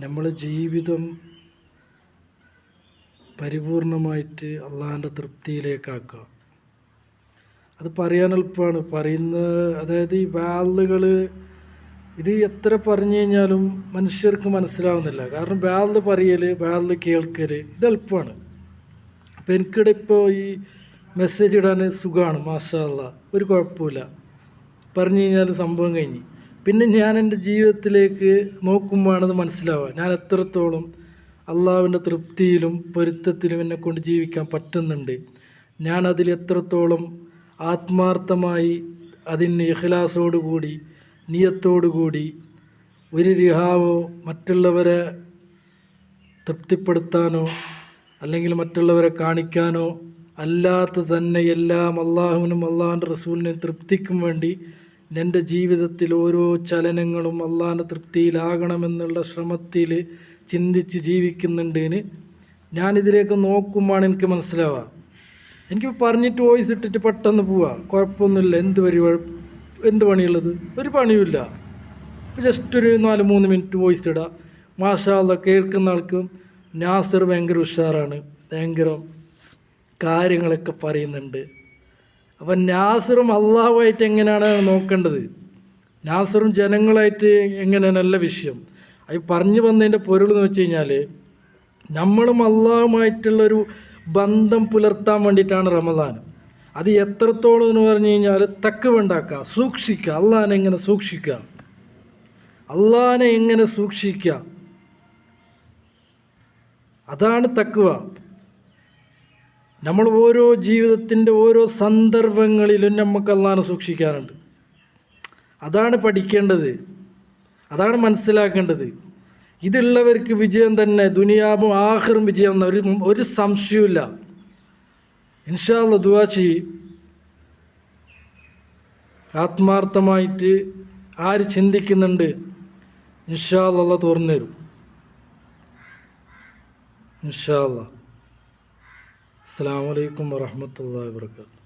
നമ്മളെ ജീവിതം പരിപൂർണമായിട്ട് അള്ളാഹിൻ്റെ തൃപ്തിയിലേക്കാക്കുക. അത് പറയാൻ എളുപ്പമാണ്. അതായത് ഈ വാളുകൾ ഇത് എത്ര പറഞ്ഞു കഴിഞ്ഞാലും മനുഷ്യർക്ക് മനസ്സിലാവുന്നില്ല. കാരണം വാള് പറയൽ, വാള് കേൾക്കൽ ഇത് എളുപ്പമാണ്. അപ്പോൾ എനിക്കിടെ ഇപ്പോൾ ഈ മെസ്സേജ് ഇടാൻ സുഖമാണ്, മാഷാ അല്ലാഹ്, ഒരു കുഴപ്പമില്ല. പറഞ്ഞു കഴിഞ്ഞാൽ സംഭവം കഴിഞ്ഞ്. പിന്നെ ഞാൻ എൻ്റെ ജീവിതത്തിലേക്ക് നോക്കുമ്പോഴാണ് അത് മനസ്സിലാവുക, ഞാൻ എത്രത്തോളം അള്ളാഹുവിൻ്റെ തൃപ്തിയിലും പൊരുത്തത്തിലും എന്നെക്കൊണ്ട് ജീവിക്കാൻ പറ്റുന്നുണ്ട്. ഞാൻ അതിൽ എത്രത്തോളം ആത്മാർത്ഥമായി അതിന് ഇഖ്ലാസോടുകൂടി നിയത്തോടുകൂടി ഒരു റിഹാവോ മറ്റുള്ളവരെ തൃപ്തിപ്പെടുത്താനോ അല്ലെങ്കിൽ മറ്റുള്ളവരെ കാണിക്കാനോ അല്ലാത്ത തന്നെ എല്ലാം അള്ളാഹുവിനും അള്ളാഹുവിൻ്റെ റസൂലിനും തൃപ്തിക്കും വേണ്ടി എൻ്റെ ജീവിതത്തിൽ ഓരോ ചലനങ്ങളും അള്ളാഹിൻ്റെ തൃപ്തിയിലാകണമെന്നുള്ള ശ്രമത്തിൽ ചിന്തിച്ച് ജീവിക്കുന്നുണ്ടേന് ഞാനിതിലേക്ക് നോക്കുമ്പോഴാണ് എനിക്ക് മനസ്സിലാവുക. എനിക്ക് പറഞ്ഞിട്ട് വോയിസ് ഇട്ടിട്ട് പെട്ടെന്ന് പോവുക, കുഴപ്പമൊന്നുമില്ല, എന്ത് പണിയുള്ളത്? ഒരു പണിയുമില്ല. ജസ്റ്റ് ഒരു 4-3 മിനിറ്റ് വോയിസ് ഇടുക. മാഷാ അല്ലാഹ്, കേൾക്കുന്ന ആൾക്കും നാസിർ ഭയങ്കര ഉഷാറാണ്, ഭയങ്കര കാര്യങ്ങളൊക്കെ പറയുന്നുണ്ട്. അപ്പം നാസിറും അള്ളാഹുമായിട്ട് എങ്ങനെയാണ് നോക്കേണ്ടത്, നാസിറും ജനങ്ങളായിട്ട് എങ്ങനെ നല്ല വിഷയം. അത് പറഞ്ഞു വന്നതിൻ്റെ പൊരുളെന്ന് വെച്ച് കഴിഞ്ഞാൽ നമ്മളും അള്ളാഹുമായിട്ടുള്ളൊരു ബന്ധം പുലർത്താൻ വേണ്ടിയിട്ടാണ് റമദാൻ. അത് എത്രത്തോളം എന്ന് പറഞ്ഞു കഴിഞ്ഞാൽ തക്കവുണ്ടാക്കുക, സൂക്ഷിക്കുക. അള്ളാഹിനെ എങ്ങനെ സൂക്ഷിക്കുക, അള്ളാഹിനെ എങ്ങനെ സൂക്ഷിക്കുക, അതാണ് തഖ്വ. നമ്മൾ ഓരോ ജീവിതത്തിൻ്റെ ഓരോ സന്ദർഭങ്ങളിലും നമുക്ക് അള്ളാഹിനെ സൂക്ഷിക്കാനുണ്ട്. അതാണ് പഠിക്കേണ്ടത്, അതാണ് മനസ്സിലാക്കേണ്ടത്. ഇതുള്ളവർക്ക് വിജയം തന്നെ, ദുനിയാവും ആഖിറും വിജയം എന്ന ഒരു സംശയവുമില്ല. ഇൻഷാ അല്ലാഹ് ദുആ ചെയ്യ്. ആത്മാർത്ഥമായിട്ട് ആര് ചിന്തിക്കുന്നുണ്ട്, ഇൻഷാ അല്ലാഹ് തുറന്നു തരും. ഇൻഷാ അല്ലാഹ്. അസ്സലാമു അലൈക്കും വറഹ്മത്തുള്ളാഹി വബറകാതുഹു.